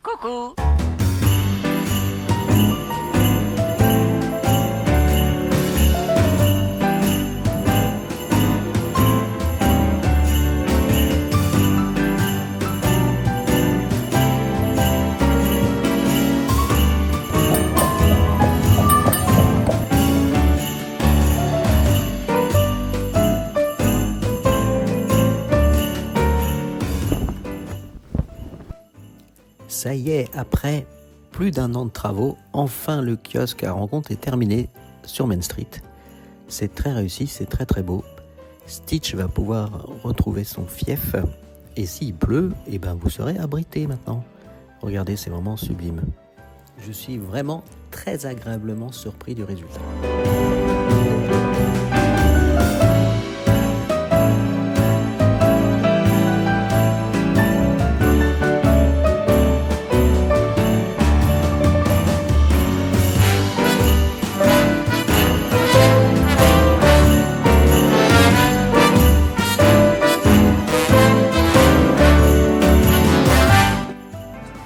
Coucou. Ça y est, après plus d'1 an de travaux, enfin le kiosque à rencontre est terminé sur Main Street. C'est très réussi, c'est très très beau. Stitch va pouvoir retrouver son fief. Et s'il pleut, eh ben vous serez abrité maintenant. Regardez, c'est vraiment sublime. Je suis vraiment très agréablement surpris du résultat.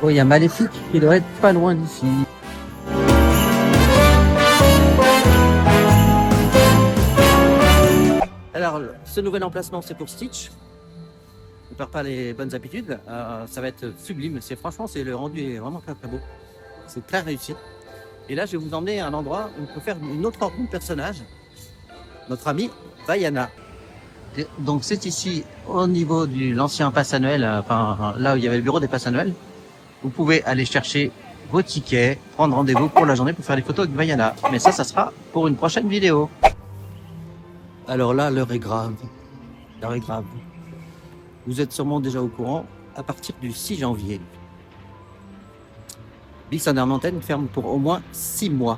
Oh, il y a Maléfique qui doit être pas loin d'ici. Alors, ce nouvel emplacement, c'est pour Stitch. On perd pas les bonnes habitudes. Ça va être sublime. Franchement, le rendu est vraiment très très beau. C'est très réussi. Et là, je vais vous emmener à un endroit où on peut faire une autre rencontre personnage. Notre ami Vaiana. Donc, c'est ici, au niveau de l'ancien pass annuel, là où il y avait le bureau des passes annuels. Vous pouvez aller chercher vos tickets, prendre rendez-vous pour la journée pour faire des photos avec Vaiana. Mais ça sera pour une prochaine vidéo. Alors là, l'heure est grave. L'heure est grave. Vous êtes sûrement déjà au courant, à partir du 6 janvier, Big Thunder Mountain ferme pour au moins 6 mois,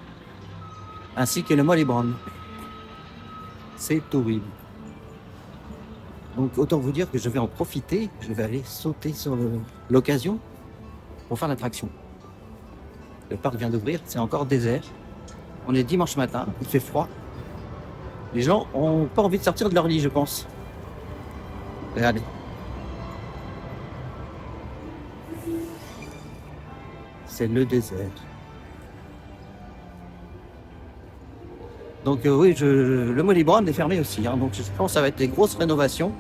ainsi que le Molly Brown. C'est horrible. Donc autant vous dire que je vais en profiter, je vais aller sauter sur l'occasion pour faire l'attraction. Le parc vient d'ouvrir, c'est encore désert. On est dimanche matin, il fait froid. Les gens ont pas envie de sortir de leur lit, je pense. Regardez. C'est le désert. Donc oui, le Molly Brown est fermé aussi. Donc je pense que ça va être des grosses rénovations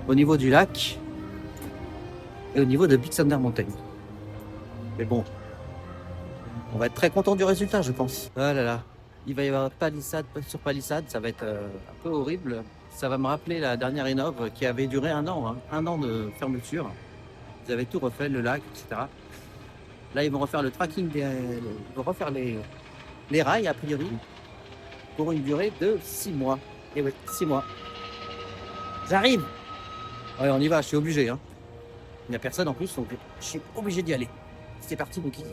au niveau du lac et au niveau de Big Thunder Mountain. Mais bon, on va être très content du résultat, je pense. Ah là là, il va y avoir palissade sur palissade, ça va être un peu horrible. Ça va me rappeler la dernière rénov qui avait duré 1 an, 1 an de fermeture. Ils avaient tout refait, le lac, etc. Là, ils vont refaire le tracking, ils vont refaire les rails, a priori, pour une durée de 6 mois. Et oui, 6 mois. J'arrive! Ouais, on y va, je suis obligé. Il n'y a personne en plus, donc je suis obligé d'y aller. C'est parti, Bookie.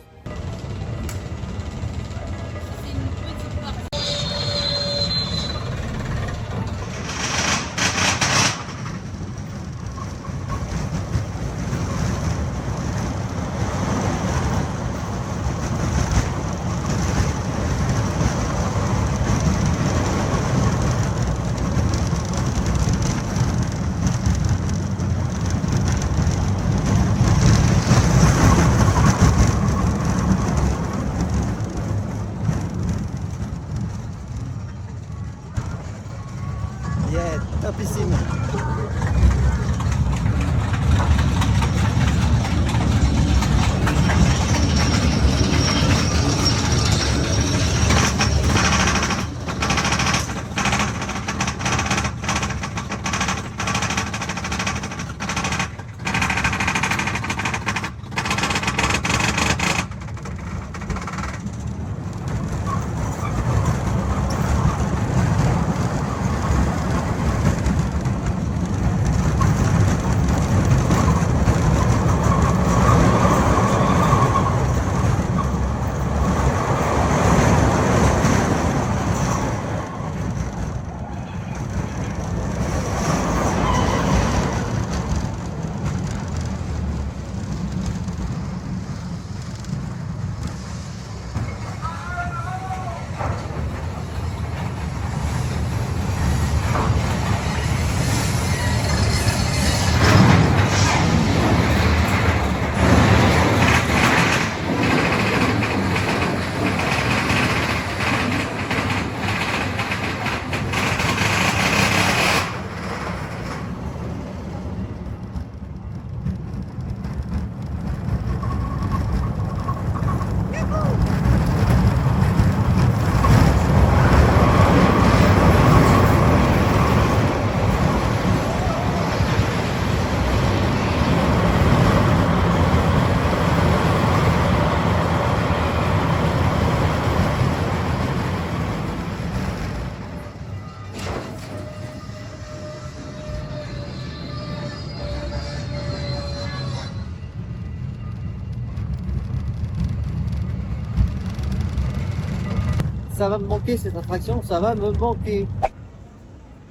ça va me manquer cette attraction, ça va me manquer.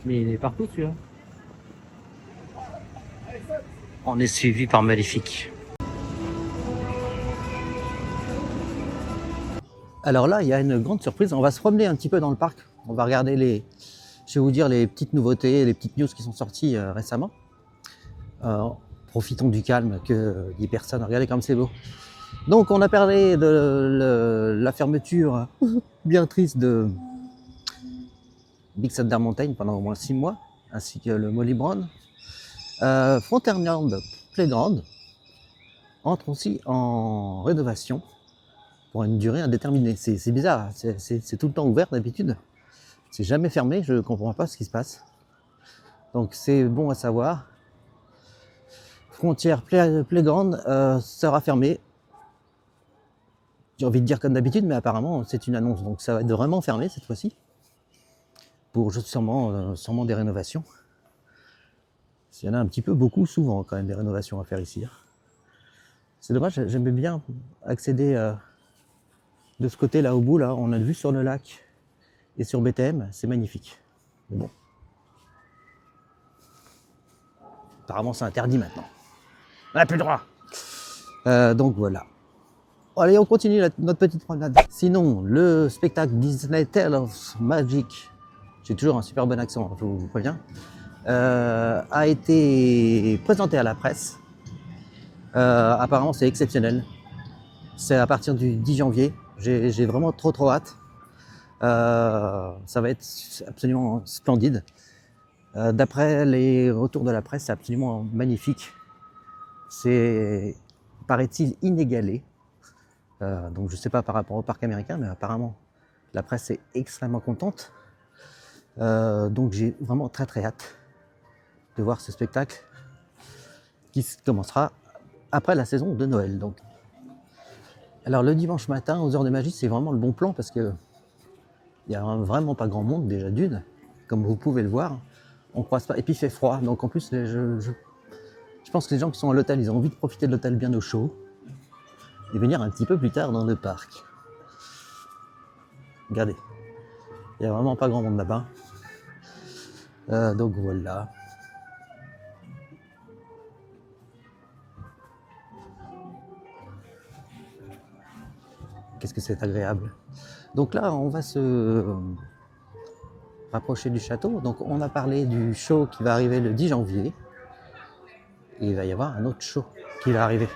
Mais il est partout celui-là. On est suivi par Maléfique. Alors là, il y a une grande surprise. On va se promener un petit peu dans le parc. On va regarder je vais vous dire les petites nouveautés, les petites news qui sont sorties récemment. Profitons du calme, que n'y ait personne. Regardez comme c'est beau. Donc on a parlé de la fermeture bien triste de Big Thunder Mountain pendant au moins 6 mois, ainsi que le Molly Brown. Frontierland Playground entre aussi en rénovation pour une durée indéterminée. C'est bizarre, c'est tout le temps ouvert d'habitude. C'est jamais fermé, je ne comprends pas ce qui se passe. Donc c'est bon à savoir. Frontier Playground sera fermé. J'ai envie de dire comme d'habitude, mais apparemment c'est une annonce, donc ça va être vraiment fermé cette fois-ci. Pour sûrement des rénovations. Il y en a un petit peu, beaucoup, souvent quand même des rénovations à faire ici. C'est dommage, j'aimais bien accéder de ce côté là au bout, là, on a vu sur le lac et sur BTM, c'est magnifique. Mais bon. Apparemment c'est interdit maintenant. On n'a plus le droit. Donc voilà. Allez, on continue notre petite promenade. Sinon, le spectacle Disney Tales of Magic, j'ai toujours un super bon accent, je vous préviens, a été présenté à la presse. Apparemment c'est exceptionnel. C'est à partir du 10 janvier. J'ai vraiment trop hâte. Ça va être absolument splendide. D'après les retours de la presse, c'est absolument magnifique. C'est, paraît-il, inégalé. Donc je ne sais pas par rapport au parc américain, mais apparemment la presse est extrêmement contente. Donc j'ai vraiment très hâte de voir ce spectacle qui commencera après la saison de Noël. Donc. Alors le dimanche matin aux heures de magie, c'est vraiment le bon plan parce que il n'y a vraiment pas grand monde déjà d'une, comme vous pouvez le voir. On croise pas, et puis il fait froid, donc en plus je pense que les gens qui sont à l'hôtel, ils ont envie de profiter de l'hôtel bien au chaud et venir un petit peu plus tard dans le parc. Regardez, il n'y a vraiment pas grand monde là-bas. Donc voilà. Qu'est-ce que c'est agréable. Donc là, on va se rapprocher du château. Donc on a parlé du show qui va arriver le 10 janvier. Et il va y avoir un autre show qui va arriver.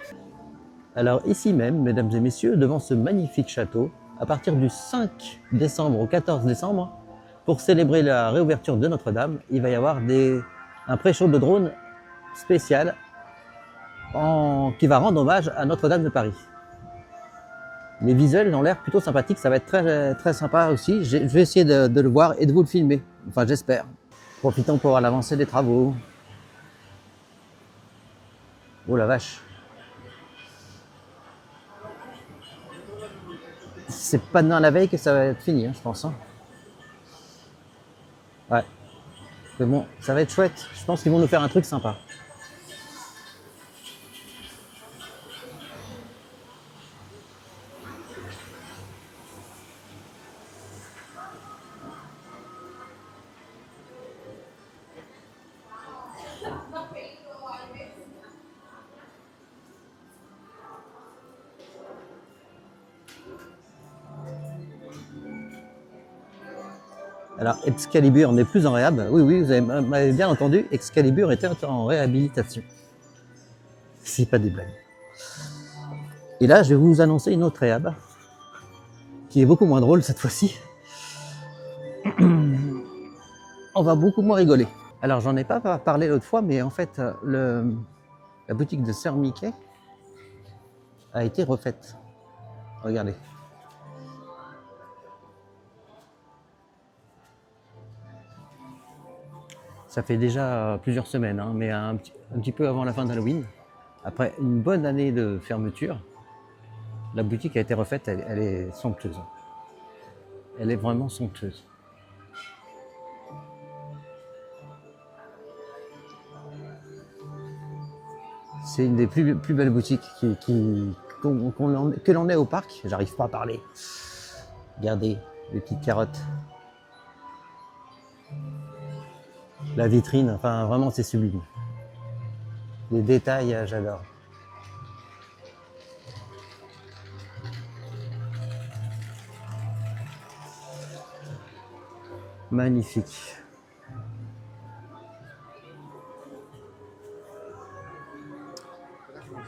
Alors ici même, mesdames et messieurs, devant ce magnifique château, à partir du 5 décembre au 14 décembre, pour célébrer la réouverture de Notre-Dame, il va y avoir un pré-show de drone spécial qui va rendre hommage à Notre-Dame de Paris. Les visuels ont l'air plutôt sympathiques, ça va être très sympa aussi. Je vais essayer de le voir et de vous le filmer, enfin j'espère. Profitons pour voir l'avancée des travaux. Oh la vache. C'est pas demain la veille que ça va être fini, hein, je pense. Hein. Ouais. Mais bon, ça va être chouette. Je pense qu'ils vont nous faire un truc sympa. Alors, Excalibur n'est plus en réhab. Oui, vous m'avez bien entendu, Excalibur était en réhabilitation. C'est pas des blagues. Et là, je vais vous annoncer une autre réhab, qui est beaucoup moins drôle cette fois-ci. On va beaucoup moins rigoler. Alors, j'en ai pas parlé l'autre fois, mais en fait, la boutique de Sir Mickey a été refaite. Regardez. Ça fait déjà plusieurs semaines, hein, mais un petit peu avant la fin d'Halloween. Après une bonne année de fermeture, la boutique a été refaite, elle est somptueuse. Elle est vraiment somptueuse. C'est une des plus belles boutiques que l'on ait au parc. J'arrive pas à parler. Regardez, les petites carottes. La vitrine, enfin vraiment c'est sublime. Les détails, j'adore. Magnifique.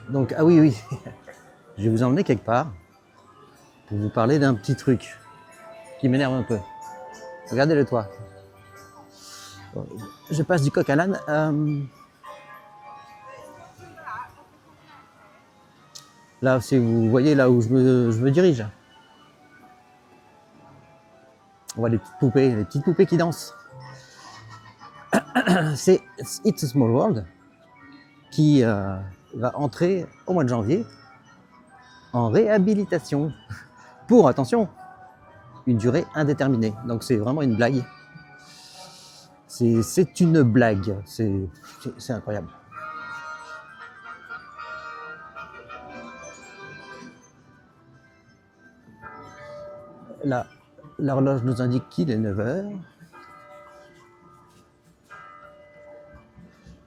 Donc, ah oui, oui, je vais vous emmener quelque part pour vous parler d'un petit truc qui m'énerve un peu. Regardez le toit. Je passe du coq à l'âne. Là, si vous voyez là où je me dirige. On voit les petites poupées qui dansent. C'est It's a Small World qui va entrer au mois de janvier en réhabilitation pour, attention, une durée indéterminée. Donc c'est vraiment une blague. C'est une blague. C'est incroyable. Là, l'horloge nous indique qu'il est 9h.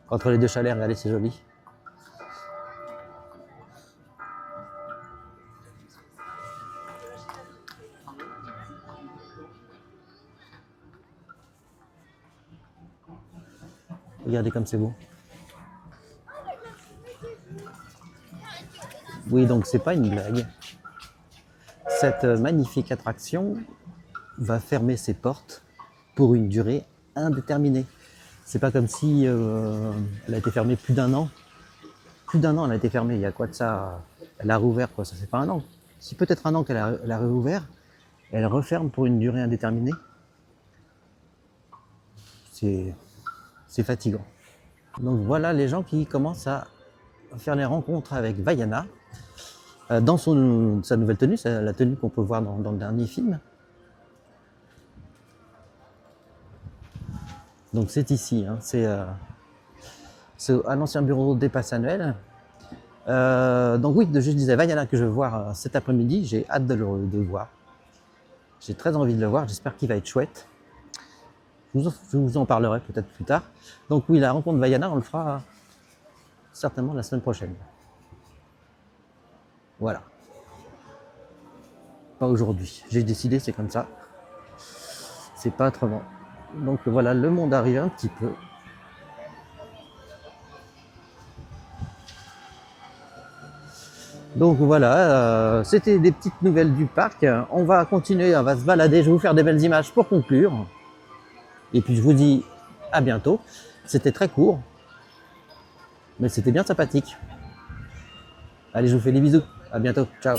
Entre les deux chalets, regardez, c'est joli. Regardez comme c'est beau. Oui, donc c'est pas une blague. Cette magnifique attraction va fermer ses portes pour une durée indéterminée. C'est pas comme si elle a été fermée plus d'un an. Plus d'un an, elle a été fermée. Il y a quoi de ça? Elle a rouvert, quoi. Ça fait pas un an. Si peut-être un an qu'elle a réouvert, elle referme pour une durée indéterminée. C'est fatigant. Donc voilà les gens qui commencent à faire les rencontres avec Vaiana dans sa nouvelle tenue, la tenue qu'on peut voir dans le dernier film. Donc c'est ici, hein, c'est à l'ancien bureau des passes annuelles. Donc oui, je disais Vaiana que je vais voir cet après-midi, j'ai hâte de le voir. J'ai très envie de le voir, j'espère qu'il va être chouette. Je vous en parlerai peut-être plus tard. Donc oui, la rencontre Vaiana, on le fera certainement la semaine prochaine. Voilà. Pas aujourd'hui. J'ai décidé, c'est comme ça. C'est pas autrement. Donc voilà, le monde arrive un petit peu. Donc voilà, c'était des petites nouvelles du parc. On va continuer, on va se balader. Je vais vous faire des belles images pour conclure. Et puis je vous dis à bientôt. C'était très court, mais c'était bien sympathique. Allez, je vous fais des bisous. À bientôt. Ciao.